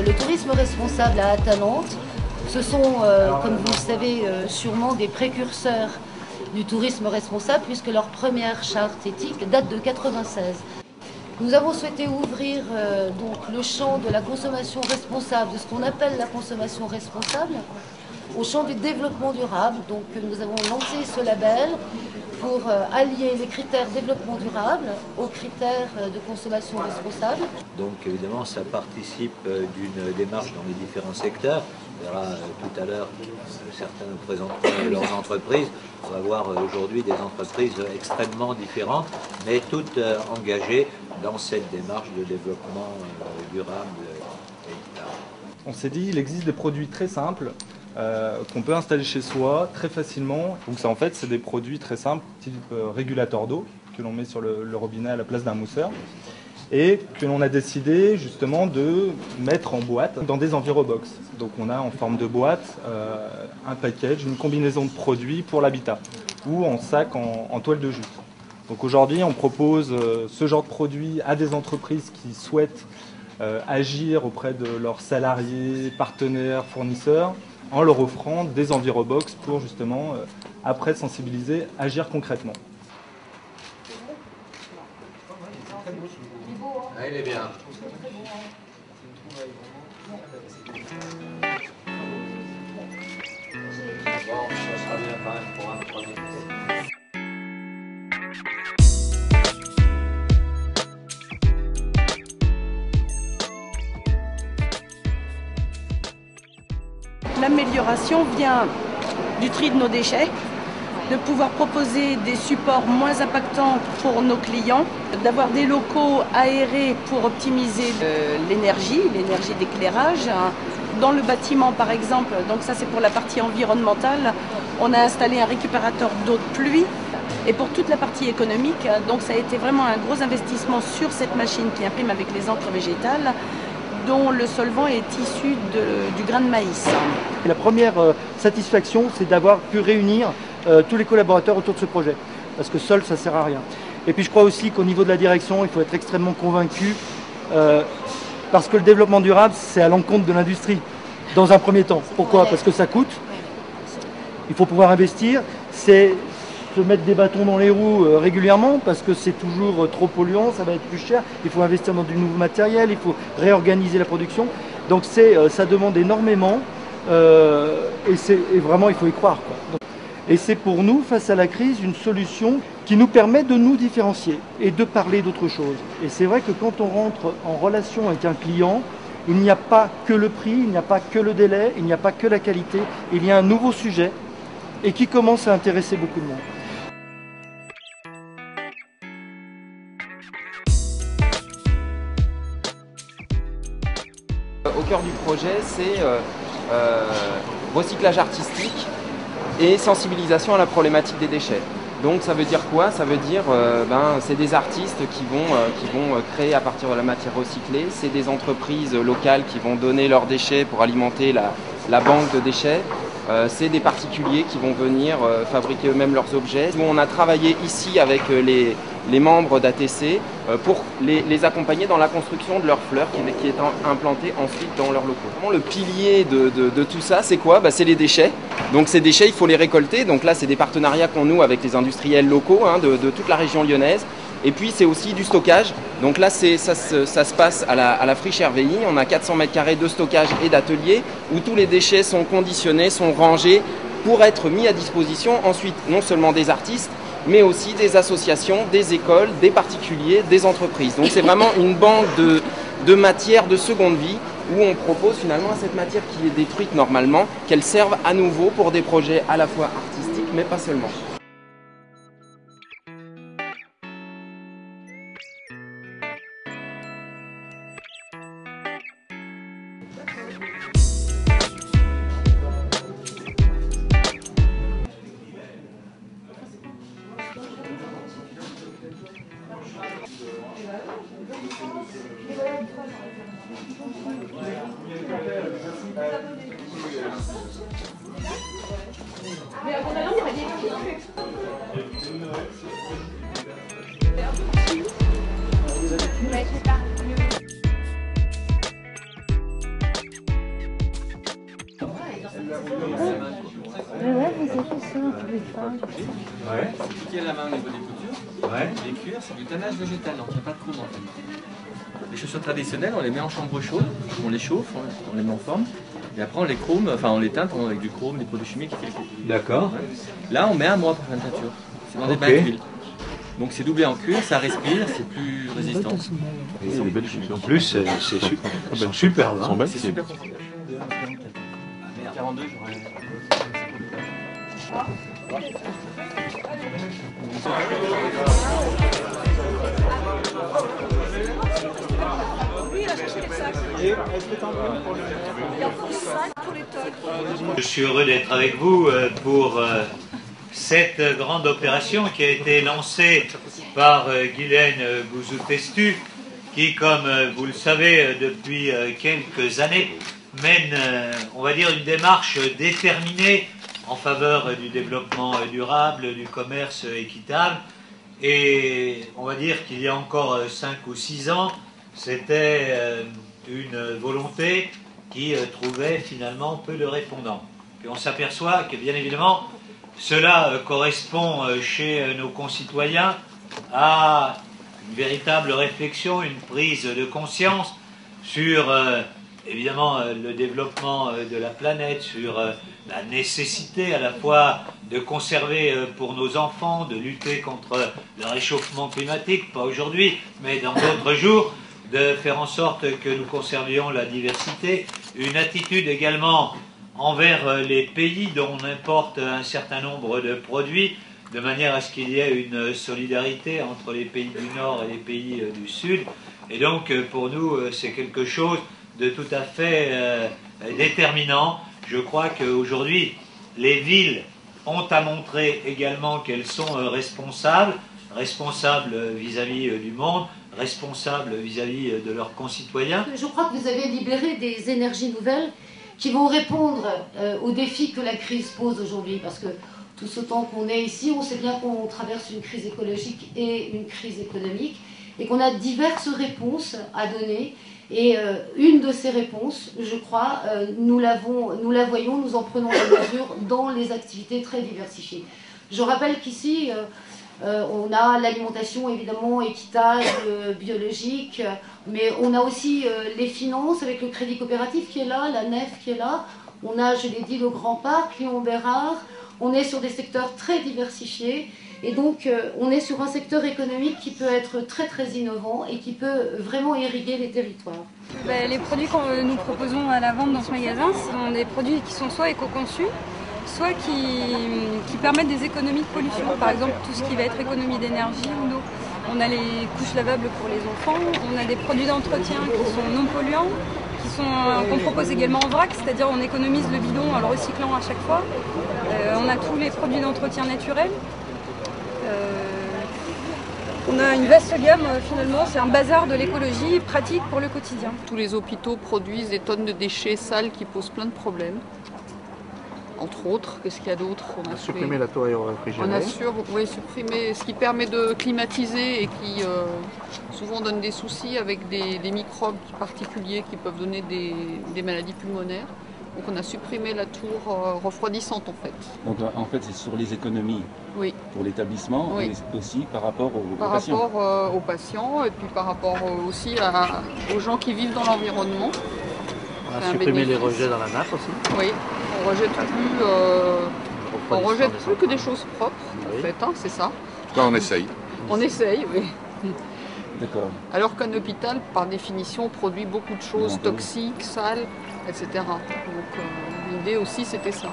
le tourisme responsable à Atalante. Ce sont, comme vous le savez sûrement, des précurseurs du tourisme responsable puisque leur première charte éthique date de 1996. Nous avons souhaité ouvrir donc le champ de la consommation responsable, de ce qu'on appelle la consommation responsable, au champ du développement durable. Donc nous avons lancé ce label pour allier les critères développement durable aux critères de consommation responsable. Donc évidemment ça participe d'une démarche dans les différents secteurs. On verra tout à l'heure, certains nous présenteront leurs entreprises. On va voir aujourd'hui des entreprises extrêmement différentes, mais toutes engagées dans cette démarche de développement durable. On s'est dit il existe des produits très simples qu'on peut installer chez soi très facilement. Donc ça, en fait, c'est des produits très simples, type régulateur d'eau, que l'on met sur le robinet à la place d'un mousseur, et que l'on a décidé justement de mettre en boîte dans des Envirobox. Donc on a en forme de boîte un package, une combinaison de produits pour l'habitat, ou en sac en toile de jute. Donc aujourd'hui, on propose ce genre de produits à des entreprises qui souhaitent agir auprès de leurs salariés, partenaires, fournisseurs, en leur offrant des Envirobox pour justement, après sensibiliser, agir concrètement. Ah, il est bien. Bon, ça sera bien quand même pour un premier. L'amélioration vient du tri de nos déchets, de pouvoir proposer des supports moins impactants pour nos clients, d'avoir des locaux aérés pour optimiser l'énergie d'éclairage. Dans le bâtiment par exemple, donc ça c'est pour la partie environnementale, on a installé un récupérateur d'eau de pluie. Et pour toute la partie économique, donc ça a été vraiment un gros investissement sur cette machine qui imprime avec les encres végétales, dont le solvant est issu du grain de maïs. La première satisfaction, c'est d'avoir pu réunir tous les collaborateurs autour de ce projet, parce que seul, ça ne sert à rien. Et puis je crois aussi qu'au niveau de la direction, il faut être extrêmement convaincu, parce que le développement durable, c'est à l'encontre de l'industrie, dans un premier temps. Pourquoi? Parce que ça coûte, il faut pouvoir investir, c'est se mettre des bâtons dans les roues régulièrement parce que c'est toujours trop polluant, ça va être plus cher, il faut investir dans du nouveau matériel, il faut réorganiser la production. Donc ça demande énormément et vraiment il faut y croire, quoi. Et c'est pour nous, face à la crise, une solution qui nous permet de nous différencier et de parler d'autre chose. Et c'est vrai que quand on rentre en relation avec un client, il n'y a pas que le prix, il n'y a pas que le délai, il n'y a pas que la qualité, il y a un nouveau sujet et qui commence à intéresser beaucoup de monde. Au cœur du projet, c'est recyclage artistique et sensibilisation à la problématique des déchets. Donc ça veut dire quoi? Ça veut dire c'est des artistes qui vont créer à partir de la matière recyclée, c'est des entreprises locales qui vont donner leurs déchets pour alimenter la banque de déchets. C'est des particuliers qui vont venir fabriquer eux-mêmes leurs objets. Nous, on a travaillé ici avec les membres d'ATC pour les accompagner dans la construction de leurs fleurs qui est implantée ensuite dans leurs locaux. Le pilier de tout ça, c'est quoi? C'est les déchets. Donc ces déchets, il faut les récolter. Donc là, c'est des partenariats qu'on noue avec les industriels locaux de toute la région lyonnaise. Et puis c'est aussi du stockage. Donc là ça se passe à la friche RVI. On a 400 m² de stockage et d'atelier où tous les déchets sont conditionnés, sont rangés pour être mis à disposition ensuite non seulement des artistes mais aussi des associations, des écoles, des particuliers, des entreprises. Donc c'est vraiment une banque de matière de seconde vie où on propose finalement à cette matière qui est détruite normalement qu'elle serve à nouveau pour des projets à la fois artistiques mais pas seulement. Ouais, vous avez fait ça, tous les femmes. Ouais. C'est piqué à la main au niveau des coutures. Ouais. Les cuirs, c'est du tannage végétal, donc il n'y a pas de chrome en fait. Les chaussures traditionnelles, on les met en chambre chaude, on les chauffe, on les met en forme. Et après on les chrome, enfin on les teinte avec du chrome, des produits chimiques. D'accord. Là on met un mois pour faire une teinture. C'est dans des bains d'huile. Donc c'est doublé en cuir, ça respire, c'est plus résistant. En plus, c'est super. C'est super confortable. 42, j'aurais... Je suis heureux d'être avec vous pour cette grande opération qui a été lancée par Guylaine Gouzou-Testu, qui, comme vous le savez, depuis quelques années, mène, on va dire, une démarche déterminée en faveur du développement durable, du commerce équitable. Et on va dire qu'il y a encore 5 ou 6 ans, c'était une volonté qui trouvait finalement peu de répondants. Et on s'aperçoit que, bien évidemment, cela correspond chez nos concitoyens à une véritable réflexion, une prise de conscience sur, évidemment, le développement de la planète, sur la nécessité à la fois de conserver pour nos enfants, de lutter contre le réchauffement climatique, pas aujourd'hui, mais dans d'autres jours, de faire en sorte que nous conservions la diversité, une attitude également envers les pays dont on importe un certain nombre de produits, de manière à ce qu'il y ait une solidarité entre les pays du Nord et les pays du Sud. Et donc, pour nous, c'est quelque chose de tout à fait déterminant. Je crois qu'aujourd'hui, les villes ont à montrer également qu'elles sont responsables vis-à-vis du monde, responsables vis-à-vis de leurs concitoyens. Je crois que vous avez libéré des énergies nouvelles qui vont répondre aux défis que la crise pose aujourd'hui, parce que tout ce temps qu'on est ici, on sait bien qu'on traverse une crise écologique et une crise économique, et qu'on a diverses réponses à donner. Et une de ces réponses, je crois, nous la voyons, nous en prenons la mesure dans les activités très diversifiées. Je rappelle qu'ici, on a l'alimentation évidemment équitable, biologique, mais on a aussi les finances avec le crédit coopératif qui est là, la nef qui est là. On a, je l'ai dit, le Grand Parc, Léon Bérard. On est sur des secteurs très diversifiés. Et donc, on est sur un secteur économique qui peut être très très innovant et qui peut vraiment irriguer les territoires. Les produits que nous proposons à la vente dans ce magasin sont des produits qui sont soit éco-conçus, soit qui permettent des économies de pollution. Par exemple, tout ce qui va être économie d'énergie ou d'eau. On a les couches lavables pour les enfants, on a des produits d'entretien qui sont non polluants, qu'on propose également en vrac, c'est-à-dire on économise le bidon en le recyclant à chaque fois. On a tous les produits d'entretien naturels. On a une vaste gamme finalement, c'est un bazar de l'écologie pratique pour le quotidien. Tous les hôpitaux produisent des tonnes de déchets sales qui posent plein de problèmes. Entre autres, qu'est-ce qu'il y a d'autre? On a supprimé la tour aéro-réfrigérée. On a supprimé ce qui permet de climatiser et qui souvent donne des soucis avec des microbes particuliers qui peuvent donner des maladies pulmonaires. Donc on a supprimé la tour refroidissante en fait. Donc en fait c'est sur les économies pour l'établissement et aussi par rapport aux patients. Par rapport aux patients et puis par rapport aussi aux gens qui vivent dans l'environnement. On a supprimé les rejets dans la nappe aussi. Oui, on rejette plus que des choses propres en fait, hein, c'est ça. On essaye. On essaye, oui. D'accord. Alors qu'un hôpital, par définition, produit beaucoup de choses toxiques, sales, etc. Donc l'idée aussi, c'était ça.